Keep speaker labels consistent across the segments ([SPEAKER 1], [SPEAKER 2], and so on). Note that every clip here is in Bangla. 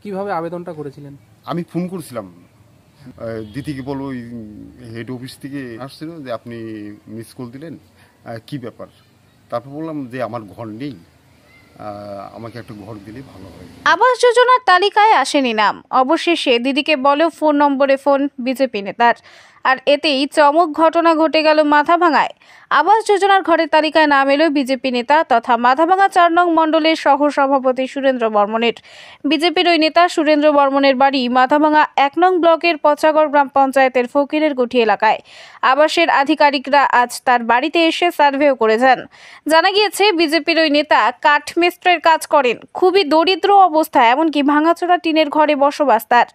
[SPEAKER 1] কিভাবে আবেদনটা করেছিলেন?
[SPEAKER 2] আমি ফোন করেছিলাম দিদিকে, বলো ওই হেড অফিস থেকে আসছিল যে আপনি মিস কল দিলেন, কি ব্যাপার। তারপর বললাম যে আমার ঘর নেই, আমাকে একটা ঘর দিলে ভালো হয়।
[SPEAKER 3] আবাস যোজনার তালিকায় আসেনি নাম, অবশেষে দিদিকে বলে ফোন নম্বরে ফোন বিজেপি নেতার, আর এতেই চমক ঘটনা ঘটে গেল মাথাভাঙায়। আবাস যোজনার ঘরের তালিকায় নাম এলো বিজেপি নেতা তথা মাথাভাঙা 4 নং মণ্ডলের সহ সভাপতি সুরেন্দ্র বর্মনের। বিজেপির ওই নেতা সুরেন্দ্র বর্মনের বাড়ি মাথাভাঙা 1 নং ব্লকের পচাগড় গ্রাম পঞ্চায়েতের ফকিরের গুঠি এলাকায়। আবাসের আধিকারিকরা আজ তার বাড়িতে এসে সার্ভেও করে যান। জানা গিয়েছে বিজেপির ওই নেতা কাঠমিস্ত্রির কাজ করেন, খুবই দরিদ্র অবস্থা, এমনকি ভাঙাচোরা টিনের ঘরে বসবাস তার।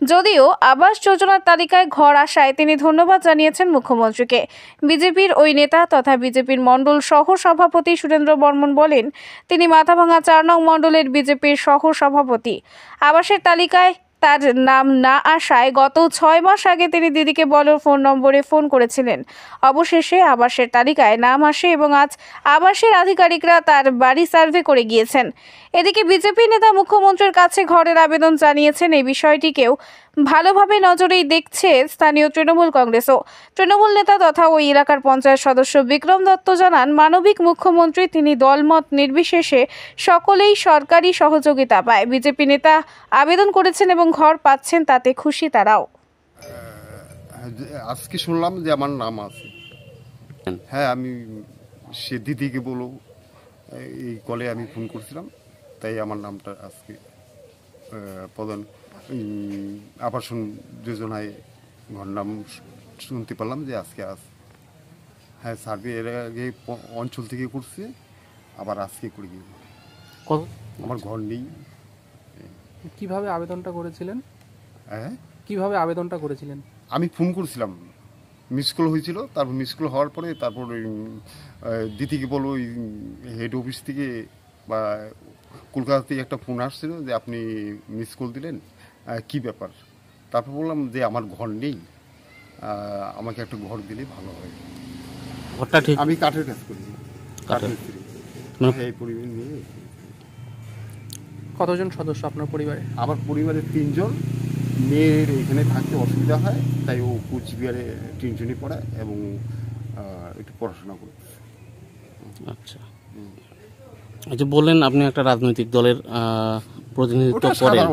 [SPEAKER 3] যদিও আবাস যোজনার তালিকায় ঘর আসায় তিনি ধন্যবাদ জানিয়েছেন মুখ্যমন্ত্রীকে। বিজেপির ওই নেতা তথা বিজেপির মণ্ডল সহ সভাপতি সুরেন্দ্র বর্মন বলেন, তিনি মাথাভাঙা 4 নং মণ্ডলের বিজেপির সহ সভাপতি। আবাসের তালিকায় তার নাম না আসায় গত 6 মাস আগে তিনি দিদিকে বলার ফোন নম্বরে ফোন করেছিলেন। অবশেষে আবাসের তালিকায় নাম আসে এবং আজ আবাসের আধিকারিকরা তার বাড়ি সার্ভে করে গিয়েছেন। এদিকে বিজেপি নেতা মুখ্যমন্ত্রীর কাছে ঘরের আবেদন জানিয়েছেন। এই বিষয়টিকেও ভালোভাবে নজরেই দেখছে স্থানীয় তৃণমূল কংগ্রেসও। তৃণমূল নেতা তথা ওই এলাকার পঞ্চায়েত সদস্য বিক্রম দত্ত জানান, মানবিক মুখ্যমন্ত্রী, তিনি দলমত নির্বিশেষে সকলেই সরকারি সহযোগিতা পায়। বিজেপি নেতা আবেদন করেছেন এবং ঘর পাচ্ছেন, তাতে খুশি তারাও।
[SPEAKER 2] আজকে শুনলাম যে আমার নাম আছে। হ্যাঁ, আমি সে দিদিকে বলো এই কলে আমি ফোন করছিলাম, তাই আমার নামটা আজকে প্রধান আবাসন যোজনায় ঘর নাম শুনতে পারলাম যে আজকে হ্যাঁ, সার্ভে এর আগে অঞ্চল থেকে করছে, আবার আজকে করে গিয়ে আমার ঘর নেই।
[SPEAKER 1] কিভাবে আবেদনটা করেছিলেন?
[SPEAKER 2] হ্যাঁ,
[SPEAKER 1] কিভাবে আবেদনটা করেছিলেন?
[SPEAKER 2] আমি ফোন করেছিলাম, মিস কল হয়েছিল, তারপর মিস কল হওয়ার পরে তারপর ওই দিদিকে বলো ওই হেড অফিস থেকে বা কলকাতা থেকে একটা ফোন আসছিল যে আপনি মিস কল দিলেন, কি ব্যাপার। তারপর বললাম যে আমার ঘর নেই, আমাকে একটা ঘর দিলে ভালো হয়।
[SPEAKER 4] ঘরটা ঠিক?
[SPEAKER 2] আমি কাঠের কাজ করি, কাঠের মিস্ত্রি। এই পরিবার নিয়ে।
[SPEAKER 1] কতজন সদস্য আপনার পরিবারে?
[SPEAKER 2] আমার পরিবারে 3 জন। মেয়ের এখানে থাকতে অসুবিধা হয়, তাই ও কুচবিহারে টিউশনি পড়ে এবং একটু পড়াশোনা করতে।
[SPEAKER 4] আচ্ছা, এই যে বললেন আপনি একটা রাজনৈতিক দলের প্রতিনিধিত্ব করেন।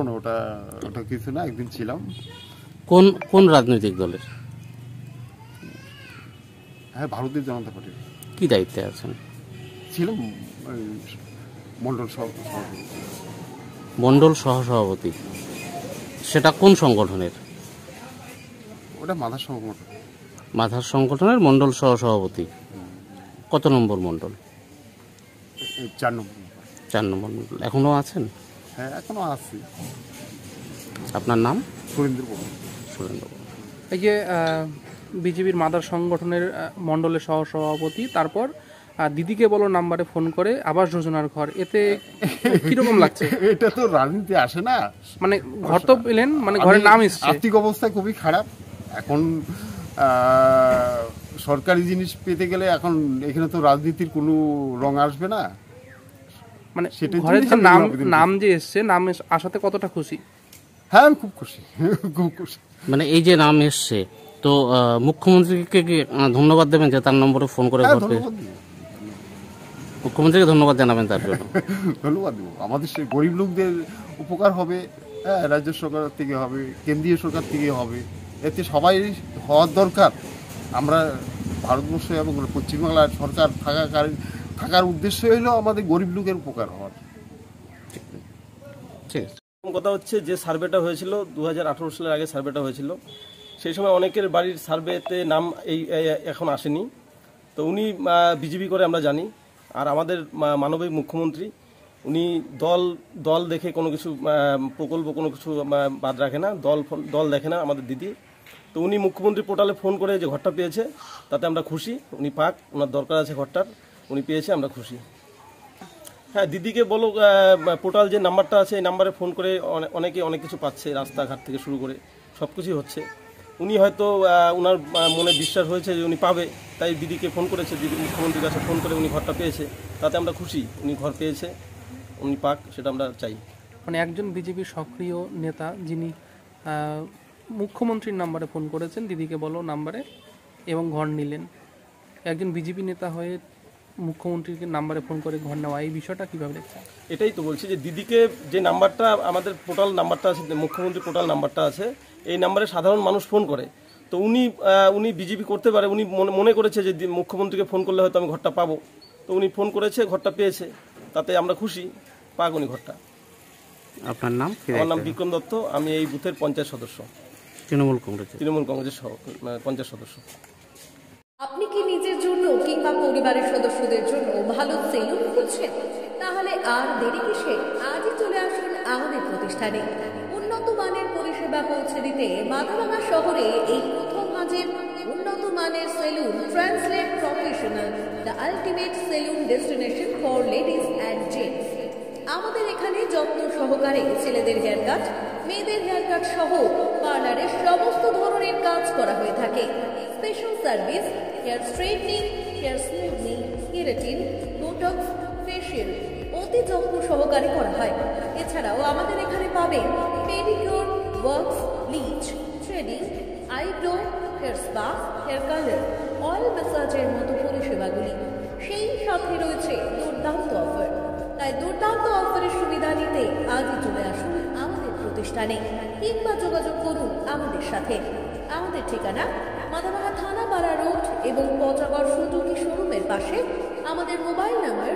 [SPEAKER 2] ওটা কিছু না, একদিন ছিলাম।
[SPEAKER 4] কোন রাজনৈতিক দলের?
[SPEAKER 2] হ্যাঁ, ভারতীয় জনতা পার্টির।
[SPEAKER 4] কি দায়িত্বে আছেন?
[SPEAKER 2] ছিলাম মন্ডল সভাপতি।
[SPEAKER 4] মন্ডল সহসভাপতি, সেটা কোন সংগঠনের?
[SPEAKER 2] ওটা মাধার সংগঠন।
[SPEAKER 4] মাধার সংগঠনের মন্ডল সহসভাপতি। কত নম্বর মন্ডল?
[SPEAKER 2] 4 নম্বর।
[SPEAKER 4] 4 নম্বর মন্ডল। এখনো আছেন?
[SPEAKER 2] হ্যাঁ, এখনো আছি।
[SPEAKER 4] আপনার নাম?
[SPEAKER 2] সুরেন্দ্র বর্মন।
[SPEAKER 4] সুরেন্দ্র বর্মন।
[SPEAKER 1] এই যে বিজেপির মাদার সংগঠনের মণ্ডলের সহসভাপতি, তারপর দিদিকে বলো নাম্বারে ফোন করে আবাস যোজনার ঘর, এতে কিরকম লাগছে?
[SPEAKER 2] এটা তো রাজনীতি আসে না,
[SPEAKER 1] মানে ঘর তো পেলেন, মানে ঘরের নাম এসেছে।
[SPEAKER 2] আর্থিক অবস্থা খুবই খারাপ এখন। সরকারি জিনিস পেতে গেলে এখন এখানে তো রাজনীতির কোনো রং আসবে না।
[SPEAKER 1] মানে ঘরের যে নাম যে এসছে, নাম আসাতে কতটা খুশি?
[SPEAKER 2] হ্যাঁ, আমি খুব খুশি, খুব খুশি।
[SPEAKER 4] মানে এই যে নাম এসছে, তো মুখ্যমন্ত্রীকে কি ধন্যবাদ দেবেন যে তার নম্বরে ফোন করে ঘর পেয়ে? মুখ্যমন্ত্রীকে ধন্যবাদ জানাবেন তার জন্য?
[SPEAKER 2] ধন্যবাদ দেবো। আমাদের সেই গরিব লোকদের উপকার হবে, হ্যাঁ, রাজ্য সরকার থেকে হবে, কেন্দ্রীয় সরকার থেকে হবে, এতে সবাই হওয়ার দরকার। আমরা ভারতবর্ষে এবং পশ্চিমবাংলার সরকার থাকার উদ্দেশ্য হলো আমাদের গরিব লোকের উপকার হওয়ার।
[SPEAKER 4] ঠিক আছে।
[SPEAKER 5] কথা হচ্ছে যে সার্ভেটা হয়েছিল 2018 সালের আগে সার্ভেটা হয়েছিল, সেই সময় অনেকের বাড়ির সার্ভেতে নাম এখন আসেনি। তো উনি বিজেপি করে আমরা জানি, আর আমাদের মানবিক মুখ্যমন্ত্রী, উনি দল দেখে কোনো কিছু প্রকল্প কোনো কিছু বাদ রাখে না, দল দেখে না আমাদের দিদি। তো উনি মুখ্যমন্ত্রী পোর্টালে ফোন করে যে ঘরটা পেয়েছে, তাতে আমরা খুশি। উনি পাক, ওনার দরকার আছে ঘরটার, উনি পেয়েছে, আমরা খুশি। হ্যাঁ, দিদিকে বলো পোর্টাল যে নাম্বারটা আছে, এই নাম্বারে ফোন করে অনেকে অনেক কিছু পাচ্ছে, রাস্তাঘাট থেকে শুরু করে সব কিছুই হচ্ছে। উনি হয়তো ওনার মনে বিশ্বাস হয়েছে যে উনি পাবে, তাই দিদিকে ফোন করেছে, দিদি মুখ্যমন্ত্রীর কাছে ফোন করে উনি ঘরটা পেয়েছে, তাতে আমরা খুশি। উনি ঘর পেয়েছে, উনি পাক, সেটা আমরা চাই।
[SPEAKER 1] মানে একজন বিজেপির সক্রিয় নেতা যিনি মুখ্যমন্ত্রীর নাম্বারে ফোন করেছেন দিদিকে বলো নাম্বারে এবং ঘর নিলেন, একজন বিজেপি নেতা হয়ে মুখ্যমন্ত্রীর নাম্বারে ফোন করে ঘর নেওয়া, এই বিষয়টা কীভাবে দেখছেন?
[SPEAKER 5] এটাই তো বলছি যে দিদিকে যে নাম্বারটা আমাদের পোর্টাল নাম্বারটা আছে, মুখ্যমন্ত্রী পোর্টাল নাম্বারটা আছে, এই নাম্বারে সাধারণ মানুষ ফোন করে। তো উনি বিজেপি করতে পারে, উনি মনে করেছে যে মুখ্যমন্ত্রীকে ফোন করলে হয়তো আমি ঘরটা পাবো, তো উনি ফোন করেছে, ঘরটা পেয়েছে, তাতে আমরা খুশি, পাক উনি ঘরটা।
[SPEAKER 4] আপনার নাম?
[SPEAKER 5] আমার নাম বিক্রম দত্ত, আমি এই বুথের পঞ্চায়েত সদস্য,
[SPEAKER 4] তৃণমূল
[SPEAKER 5] কংগ্রেসের পঞ্চায়েত সদস্য।
[SPEAKER 6] আপনি কি নিজের জন্য কিংবা পরিবারের সদস্যদের জন্য ভালো সেলুন খুঁজছেন? তাহলে আর দেরি কিসে? আজই চলে আসুন আমাদের প্রতিষ্ঠানে। উন্নত মানের পরিষেবা পৌঁছে দিতে মাথাভাঙা শহরে এই প্রথম হাজির উন্নত মানের salon translate professional, the ultimate salon destination for ladies and gents. আমাদের এখানে যত্ন সহকারে ছেলেদের হেয়ার কাট, মেয়েদের হেয়ার কাট সহ পার্লারের সমস্ত ধরনের কাজ করা হয়ে থাকে। Special service, hair straightening, hair smoothing, keratin, botox, facial অতি যত্ন সহকারে করা হয়। এছাড়াও আমাদের এখানে পাবেন pedicure, wax, bleach, threading, eyebrow, hair spa, hair colour, oil ম্যাসাজের মতো পরিষেবাগুলি। সেই সাথে রয়েছে দুর্দান্ত অফার। তাই দুর্দান্ত অফারের সুবিধা নিতে আজই চলে আসুন আমাদের প্রতিষ্ঠানে কিংবা যোগাযোগ করুন আমাদের সাথে। আমাদের ঠিকানা মাথাভাঙা থানাপাড়া রোড এবং পচাগড় সুজুকি শোরুমের পাশে। আমাদের মোবাইল নাম্বার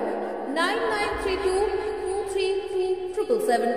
[SPEAKER 6] 9932233777।